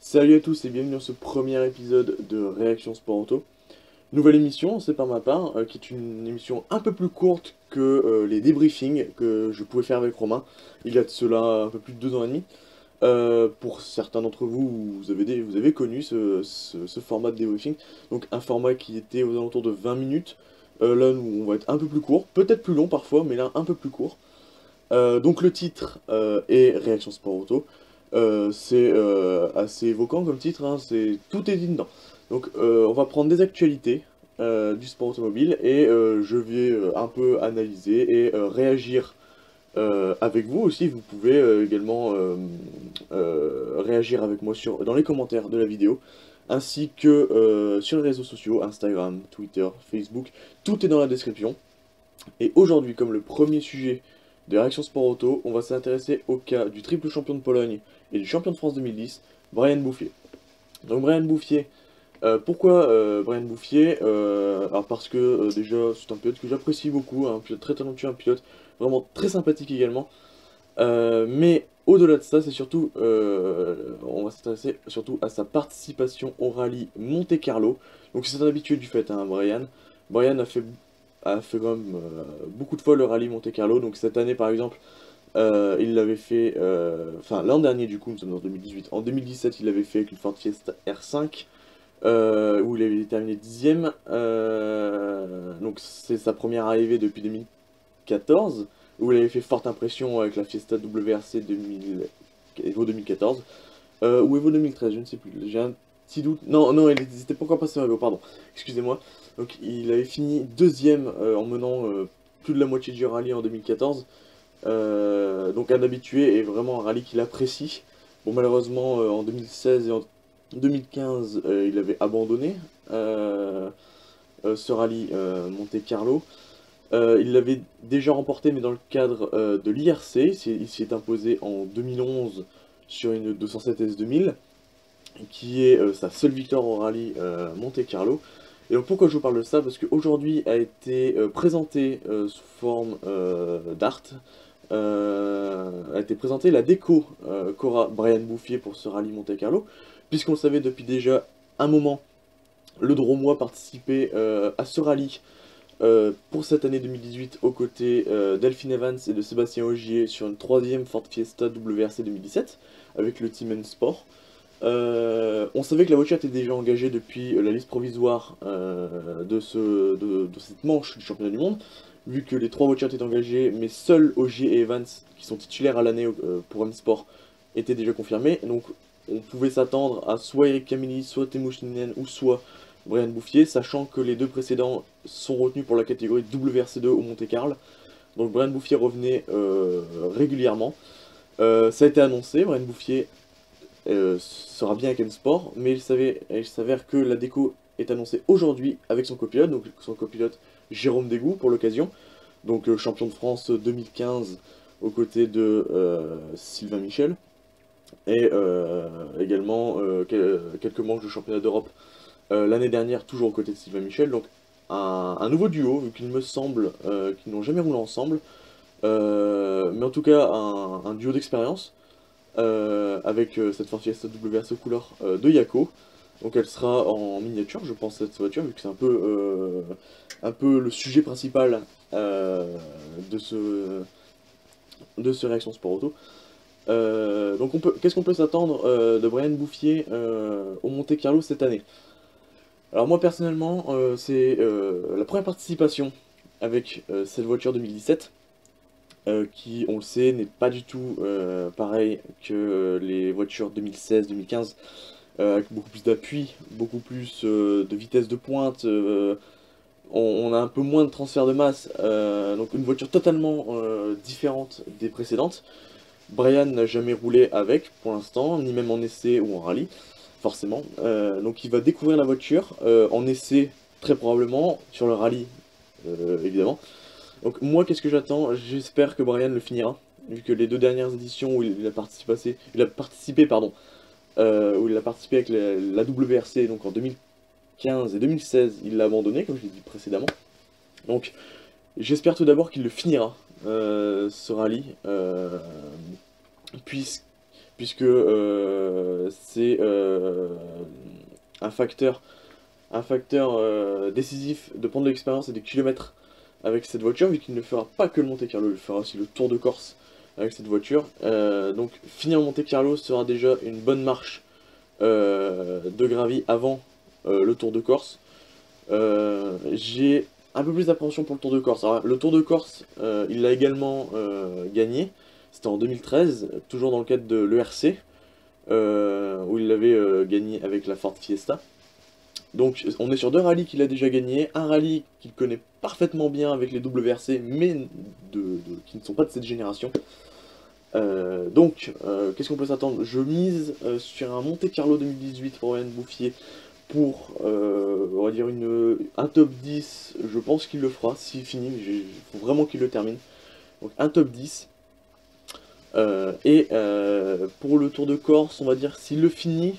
Salut à tous et bienvenue dans ce premier épisode de Réaction Sport Auto. Nouvelle émission, c'est par ma part, qui est une émission un peu plus courte que les débriefings que je pouvais faire avec Romain, il y a de cela un peu plus de 2 ans et demi. Pour certains d'entre vous, vous avez connu ce format de débriefing, donc un format qui était aux alentours de 20 minutes. Là, nous, on va être un peu plus court, peut-être plus long parfois, mais là, un peu plus court. Donc le titre est Réaction Sport Auto. C'est assez évoquant comme titre, hein, tout est dit dedans. Donc on va prendre des actualités du sport automobile et je vais un peu analyser et réagir avec vous aussi. Vous pouvez également réagir avec moi dans les commentaires de la vidéo, ainsi que sur les réseaux sociaux, Instagram, Twitter, Facebook, tout est dans la description. Et aujourd'hui, comme le premier sujet de Réaction Sport Auto, on va s'intéresser au cas du triple champion de Pologne et du champion de France 2010, Brian Bouffier. Donc Brian Bouffier, pourquoi Brian Bouffier Alors parce que déjà c'est un pilote que j'apprécie beaucoup, un pilote très talentueux, un pilote vraiment très sympathique également. Mais au-delà de ça, c'est surtout, on va s'intéresser surtout à sa participation au rallye Monte-Carlo. Donc c'est un habitué du fait, hein, Brian. Brian a fait quand même beaucoup de fois le rallye Monte-Carlo. Donc cette année par exemple, il l'avait fait, enfin l'an dernier du coup, nous sommes en 2018. En 2017, il l'avait fait avec une Ford Fiesta R5, où il avait terminé 10ème. Donc c'est sa première arrivée depuis 2014, où il avait fait forte impression avec la Fiesta WRC 2000, Evo 2014, ou Evo 2013, je ne sais plus. J'ai un petit doute. Non, non, il n'était pas encore passé en Evo, pardon. Excusez-moi. Donc il avait fini deuxième en menant plus de la moitié du rallye en 2014. Donc un habitué et vraiment un rallye qu'il apprécie. Bon, malheureusement, en 2016 et en 2015, il avait abandonné ce rallye Monte-Carlo. Il l'avait déjà remporté, mais dans le cadre de l'IRC. Il s'y est imposé en 2011 sur une 207 S2000, qui est sa seule victoire au rallye Monte-Carlo. Et donc pourquoi je vous parle de ça? Parce qu'aujourd'hui a été présenté sous forme d'art, a été présentée la déco qu'aura Brian Bouffier pour ce rallye Monte-Carlo, puisqu'on le savait depuis déjà un moment, le Dromois participait à ce rallye pour cette année 2018 aux côtés d'Elfyn Evans et de Sébastien Ogier sur une troisième Ford Fiesta WRC 2017 avec le Team N Sport. On savait que la voiture était déjà engagée depuis la liste provisoire de cette manche du championnat du monde, vu que les trois voitures étaient engagées, mais seuls Ogier et Evans, qui sont titulaires à l'année pour M-Sport, étaient déjà confirmés. Donc on pouvait s'attendre à soit Eric Camilli, soit Teemu Shininen, ou soit Brian Bouffier, sachant que les deux précédents sont retenus pour la catégorie WRC2 au Monte-Carlo. Donc Brian Bouffier revenait régulièrement. Ça a été annoncé, Brian Bouffier sera bien avec M-Sport, mais il s'avère que la déco est annoncée aujourd'hui avec son copilote, donc son copilote Jérôme Dégout pour l'occasion, donc champion de France 2015 aux côtés de Sylvain Michel, et également quelques manches de championnat d'Europe l'année dernière, toujours aux côtés de Sylvain Michel. Donc un nouveau duo, vu qu'il me semble qu'ils n'ont jamais roulé ensemble, mais en tout cas un duo d'expérience avec cette Ford Fiesta WRC couleur de Yako. Donc elle sera en miniature, je pense, cette voiture, vu que c'est un peu le sujet principal de ce Réaction Sport Auto. Donc qu'est-ce qu'on peut s'attendre de Brian Bouffier au Monte Carlo cette année? Alors moi personnellement, c'est la première participation avec cette voiture 2017, qui, on le sait, n'est pas du tout pareil que les voitures 2016-2015, avec beaucoup plus d'appui, beaucoup plus de vitesse de pointe, on a un peu moins de transfert de masse, donc une voiture totalement différente des précédentes. Brian n'a jamais roulé avec pour l'instant, ni même en essai ou en rallye, forcément. Donc il va découvrir la voiture en essai très probablement, sur le rallye évidemment. Donc moi qu'est-ce que j'attends? J'espère que Brian le finira, vu que les deux dernières éditions où où il a participé avec la WRC, donc en 2015 et 2016, il l'a abandonné, comme je l'ai dit précédemment. Donc j'espère tout d'abord qu'il le finira, ce rallye, puisque c'est un facteur décisif de prendre de l'expérience et des kilomètres avec cette voiture, vu qu'il ne fera pas que le Monte-Carlo, il fera aussi le Tour de Corse avec cette voiture. Donc finir le Monte-Carlo sera déjà une bonne marche de gravi avant le Tour de Corse. J'ai un peu plus d'appréhension pour le Tour de Corse. Alors, le Tour de Corse, il l'a également gagné, c'était en 2013, toujours dans le cadre de l'ERC, où il l'avait gagné avec la Ford Fiesta. Donc on est sur 2 rallyes qu'il a déjà gagné, un rallye qu'il connaît parfaitement bien avec les WRC, mais qui ne sont pas de cette génération. Qu'est-ce qu'on peut s'attendre? Je mise sur un Monte-Carlo 2018 pour Ryan Bouffier pour, on va dire, un top 10, je pense qu'il le fera, s'il finit, mais il faut vraiment qu'il le termine. Donc un top 10. Pour le Tour de Corse, on va dire, s'il le finit,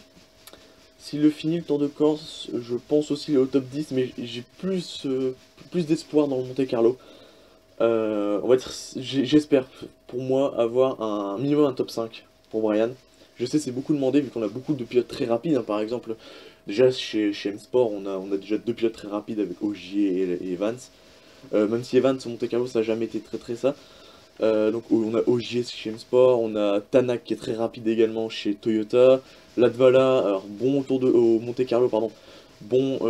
le Tour de Corse, je pense aussi au top 10, mais j'ai plus d'espoir dans le Monte-Carlo. On va dire, j'espère, pour moi, avoir un minimum un top 5 pour Brian. Je sais, c'est beaucoup demandé, vu qu'on a beaucoup de pilotes très rapides, hein. Par exemple, déjà chez M-Sport, on a déjà 2 pilotes très rapides avec Ogier et Evans. Même si Evans, au Monte-Carlo, ça n'a jamais été très ça. Donc on a Ogier chez M-Sport, on a Tanak qui est très rapide également chez Toyota, Latvala, alors bon au Monte-Carlo, pardon, bon,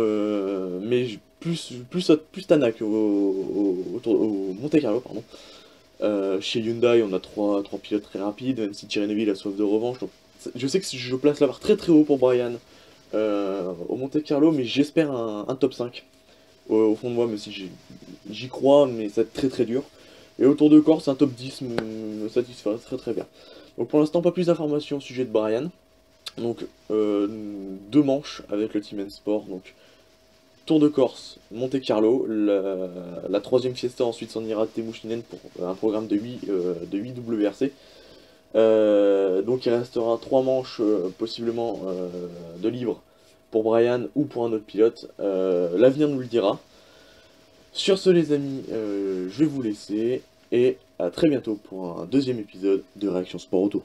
mais plus Tanak au Monte-Carlo, pardon. Chez Hyundai, on a trois pilotes très rapides, même si Neville a soif de revanche, donc je sais que je place la barre très haut pour Brian au Monte-Carlo, mais j'espère un top 5 au fond de moi, même si j'y crois, mais ça va être très dur. Et au Tour de Corse, un top 10 me satisfera très bien. Donc pour l'instant, pas plus d'informations au sujet de Brian. Donc 2 manches avec le Team N-Sport. Donc Tour de Corse, Monte-Carlo. La 3ème Fiesta ensuite s'en ira à Temushinen pour un programme de 8 WRC. Donc il restera 3 manches possiblement de libre pour Brian ou pour un autre pilote. L'avenir nous le dira. Sur ce les amis, je vais vous laisser et à très bientôt pour un 2e épisode de Réaction Sport Auto.